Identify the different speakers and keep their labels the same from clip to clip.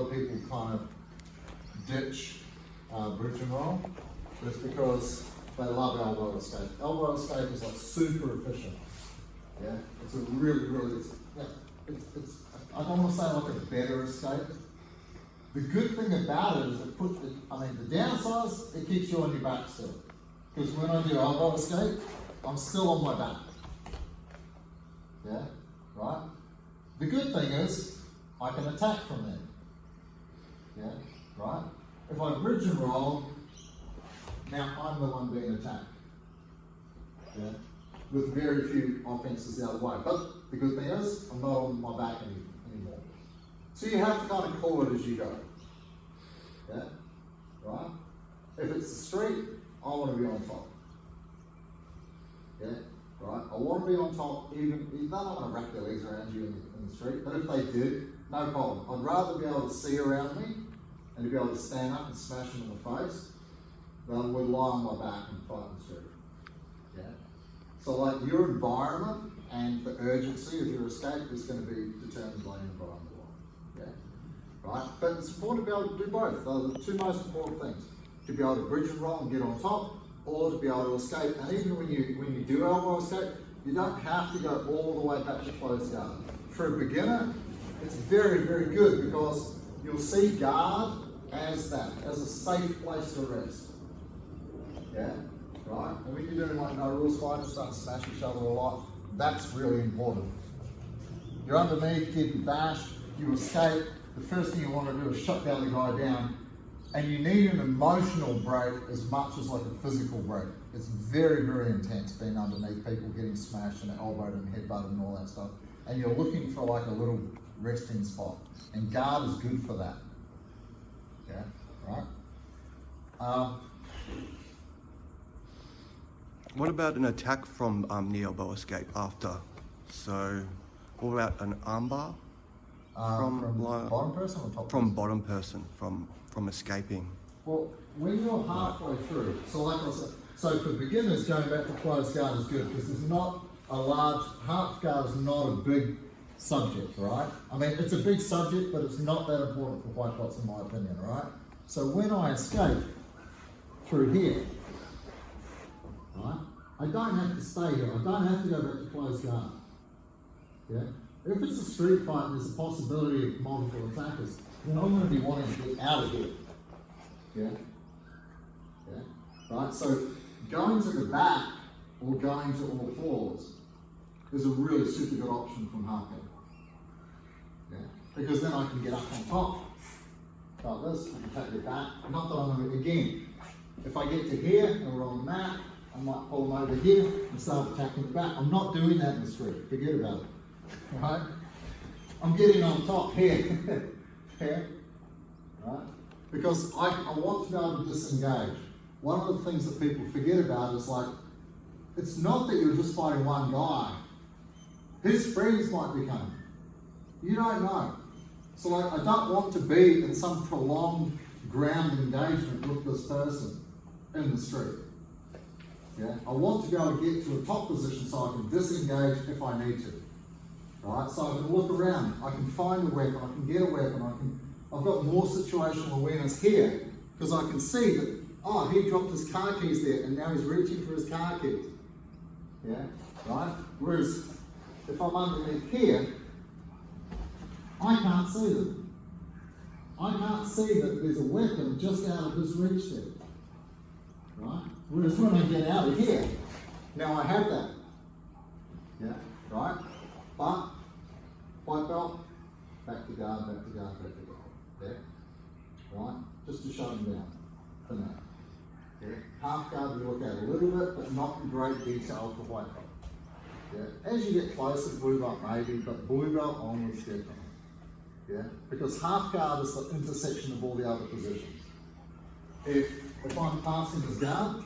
Speaker 1: of people kind of ditch bridge and roll is because they love elbow escape. Elbow escape is like super efficient. Yeah, it's a really, it's I don't want to say like a better escape. The good thing about it is the downside is it keeps you on your back still. Because when I do elbow escape, I'm still on my back. Yeah, right? The good thing is I can attack from there. Yeah, right? If I bridge and roll, now I'm the one being attacked. Yeah, with very few offenses the other way. But the good thing is I'm not on my back anymore. So you have to kind of call it as you go. Yeah, right? If it's the street, I want to be on top. Yeah, right? I want to be on top, even they're not going to wrap their legs around you in the street, but if they did, no problem. I'd rather be able to see around me and to be able to stand up and smash them in the face than would lie on my back and fight in the street. Yeah? So like your environment and the urgency of your escape is going to be determined by your environment. Yeah? Right? But it's important to be able to do both. Those are the two most important things. To be able to bridge and roll and get on top, or to be able to escape. And even when you do elbow escape, you don't have to go all the way back to closed guard. For a beginner, it's very, very good because you'll see guard as a safe place to rest. Yeah, right? And when you're doing like no rules fights, start to smash each other a lot, that's really important. You're underneath, getting bashed, you escape. The first thing you want to do is shut down the guy down. And you need an emotional break as much as like a physical break. It's very, very intense being underneath people getting smashed and elbowed and headbutted and all that stuff. And you're looking for like a little resting spot. And guard is good for that. Yeah, right?
Speaker 2: What about an attack from the elbow escape after? So, what about an armbar?
Speaker 1: From bottom person or top person?
Speaker 2: From bottom person, from escaping.
Speaker 1: Well, when you're halfway through, so like I said, so for beginners, going back to closed guard is good because there's not a large, half guard is not a big subject, right? I mean, it's a big subject, but it's not that important for white belts in my opinion, right? So when I escape through here, right, I don't have to stay here. I don't have to go back to closed guard. Yeah? If it's a street fight and there's a possibility of multiple attackers, then I'm going to be wanting to get out of here. Yeah? Yeah? Right? So going to the back or going to all fours is a really super good option from half guard. Yeah? Because then I can get up on top like this, I can take it back. Not that I'm going to, again, if I get to here and we're on the mat, I might pull them over here and start attacking the back. I'm not doing that in the street. Forget about it. Right? I'm getting on top here. Here. Right? Because I want to be able to disengage. One of the things that people forget about is like, it's not that you're just fighting one guy. His friends might be coming. You don't know. So like, I don't want to be in some prolonged ground engagement with this person in the street. Yeah? I want to be able to get to a top position so I can disengage if I need to. Right? So I can look around, I can find a weapon, I can get a weapon, I've got more situational awareness here because I can see that, oh, he dropped his car keys there and now he's reaching for his car keys. Yeah? Right? Whereas if I'm underneath here, I can't see them. I can't see that there's a weapon just out of his reach there. Right? Whereas when I get out of here, now I have that. Yeah? Right? But, white belt, back to guard, back to guard, back to guard. Yeah? Right? Just to shut him down for now. Yeah? Half guard we look at a little bit, but not in great detail for white belt. Yeah? As you get closer, blue belt maybe, but blue belt onwards definitely. Yeah? Because half guard is the intersection of all the other positions. If I'm passing his guard,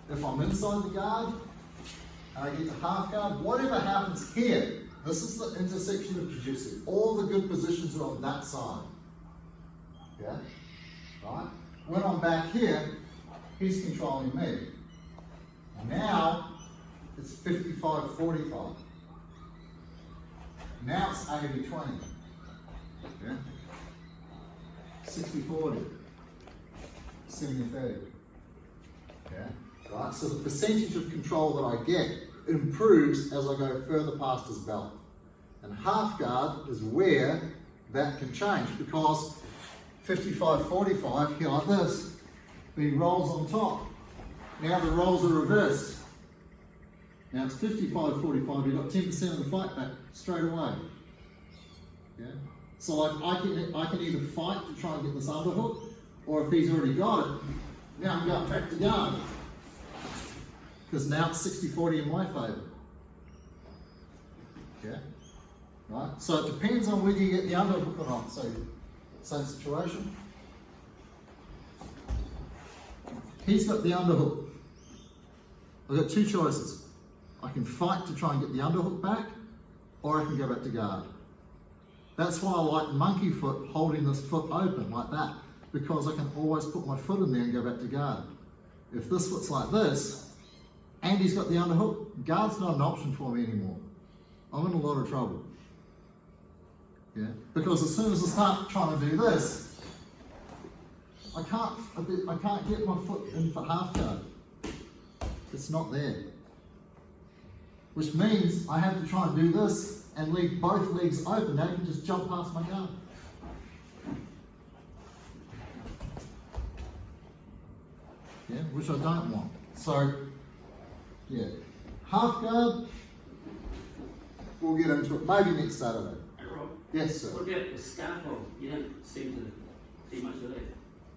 Speaker 1: if I'm inside the guard, and I get to half guard, whatever happens here, this is the intersection of jiu-jitsu. All the good positions are on that side. Yeah? Right? When I'm back here, he's controlling me. Now, it's 55-45. Now it's 80-20. Yeah? 60-40, 70-30. Yeah, right? So the percentage of control that I get improves as I go further past his belt. And half guard is where that can change, because 55-45, here like this, but he rolls on top. Now the rolls are reversed. Now it's 55-45, you've got 10% of the fight back straight away. Yeah? So like I can either fight to try and get this underhook, or if he's already got it, now I'm going back to guard. Because now it's 60-40 in my favour. Yeah? Right? So it depends on whether you get the underhook or not. So, same situation. He's got the underhook. I've got two choices. I can fight to try and get the underhook back, or I can go back to guard. That's why I like monkey foot, holding this foot open like that, because I can always put my foot in there and go back to guard. If this foot's like this, and he's got the underhook, guard's not an option for me anymore. I'm in a lot of trouble. Yeah? Because as soon as I start trying to do this, I can't get my foot in for half guard. It's not there. Which means I have to try and do this and leave both legs open. Now you can just jump past my guard. Yeah, which I don't want. So, yeah. Half guard, we'll get into it maybe next Saturday.
Speaker 3: Hey Rob,
Speaker 1: Yes, sir.
Speaker 3: what about the scaffold? You don't seem to see much of that.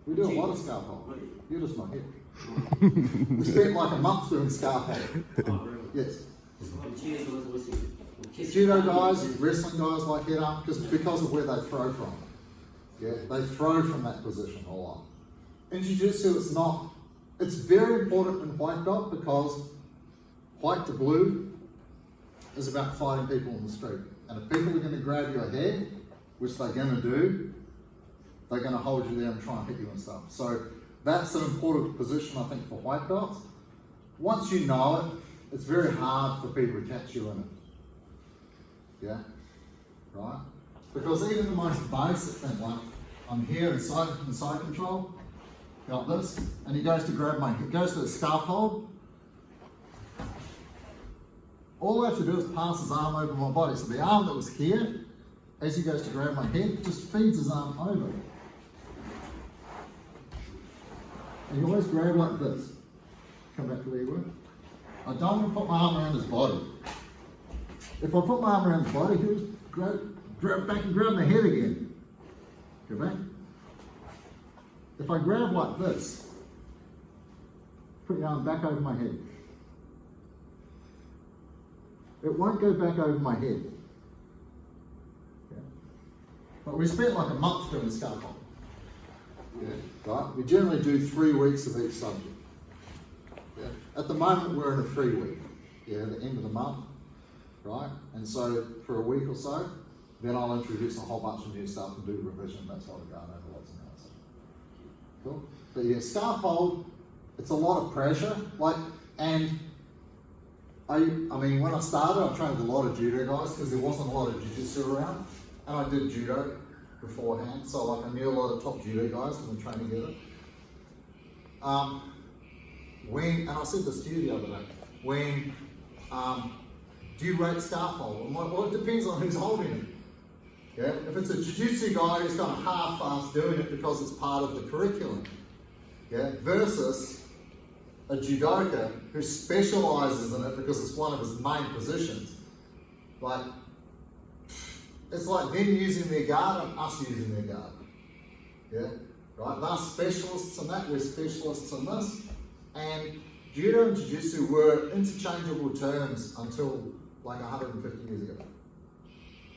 Speaker 1: We do a lot of scaffold.
Speaker 3: What do you-
Speaker 1: You're just not here. We spent like a month doing scaffold.
Speaker 3: Oh, really?
Speaker 1: Yes.
Speaker 3: Well, cheers, I was always thinking, well, kiss-
Speaker 1: Judo guys, wrestling guys like that, because of where they throw from. Yeah, they throw from that position a lot. In Jiu-Jitsu, it's very important in white belt, because white to blue is about fighting people on the street. And if people are going to grab your head, which they're going to do, they're going to hold you there and try and hit you and stuff. So that's an important position, I think, for white belts. Once you know it, it's very hard for people to catch you in it. Yeah? Right? Because even the most basic thing, like I'm here in side control, like this, and he goes to grab my head, goes to the scarf hold. All I have to do is pass his arm over my body. So the arm that was here, as he goes to grab my head, just feeds his arm over. And you always grab like this. Come back to where you were. I don't want to put my arm around his body. If I put my arm around his body, he'll just grab back and grab my head again. Go back. If I grab like this, put your arm back over my head. It won't go back over my head. Yeah. But we spent like a month doing scaffold. Yeah. Right? We generally do 3 weeks of each subject. Yeah. At the moment, we're in a free week. Yeah, the end of the month. Right? And so for a week or so, then I'll introduce a whole bunch of new stuff and do revision. That's what we're going over lots and lots of. Cool. But yeah, scaffold, it's a lot of pressure. I mean, when I started, I trained a lot of judo guys because there wasn't a lot of jiu-jitsu around. And I did judo beforehand, so like I knew a lot of top judo guys when we trained together. And I said this to you the other day, do you rate scaffold? I'm like, well, it depends on who's holding it. Yeah? If it's a jiu-jitsu guy who's kind of half-assed doing it because it's part of the curriculum, yeah, versus a judoka who specialises in it because it's one of his main positions. Like, it's like them using their guard and us using their guard. Yeah? Right? They're specialists in that, we're specialists in this. And judo and jiu-jitsu were interchangeable terms until like 150 years ago.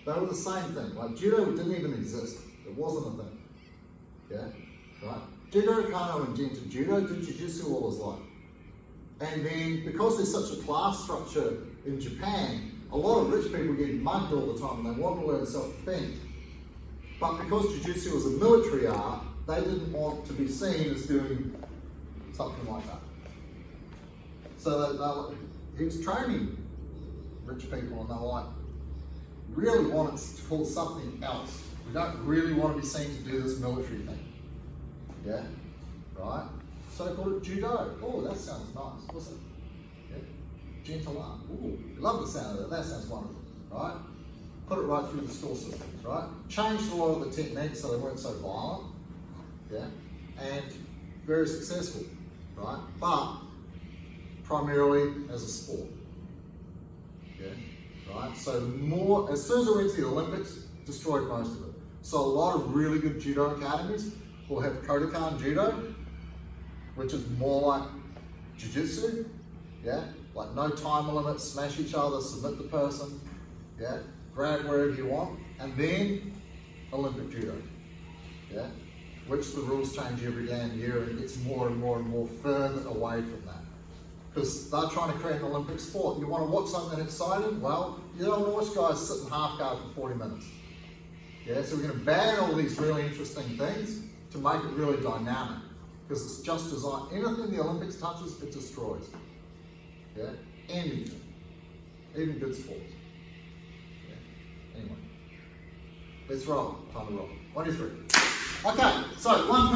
Speaker 1: They were the same thing. Like judo didn't even exist. It wasn't a thing. Yeah? Right? Jigoro Kano invented judo, did jiu-jitsu all his life. And then, because there's such a class structure in Japan, a lot of rich people get mugged all the time and they want to learn self-defense. But because jiu-jitsu was a military art, they didn't want to be seen as doing something like that. So he was training rich people and they were like, really want it to call something else. We don't really want to be seen to do this military thing. Yeah, right? So they call it judo. Oh, that sounds nice. What's it? Yeah. Gentle arm. Ooh, love the sound of that. That sounds wonderful, right? Put it right through the school systems, right? Changed a lot of the techniques so they weren't so violent, yeah? And very successful, right? But primarily as a sport, yeah? Right? So more, as soon as I went to the Olympics, destroyed most of it. So a lot of really good judo academies will have Kodokan Judo, which is more like jiu-jitsu, yeah? Like no time limit, smash each other, submit the person, yeah? Grab wherever you want, and then Olympic judo, yeah? Which the rules change every damn year and gets more and more and more further away from that. Because they're trying to create an Olympic sport. You want to watch something exciting? Well, you don't want to watch guys sit in half guard for 40 minutes. Yeah, so we're going to ban all these really interesting things to make it really dynamic. Because it's just designed, anything the Olympics touches, it destroys. Yeah, anything, even good sports. Yeah. Anyway, let's roll. Time to roll. 1, 2, 3. Okay, so one.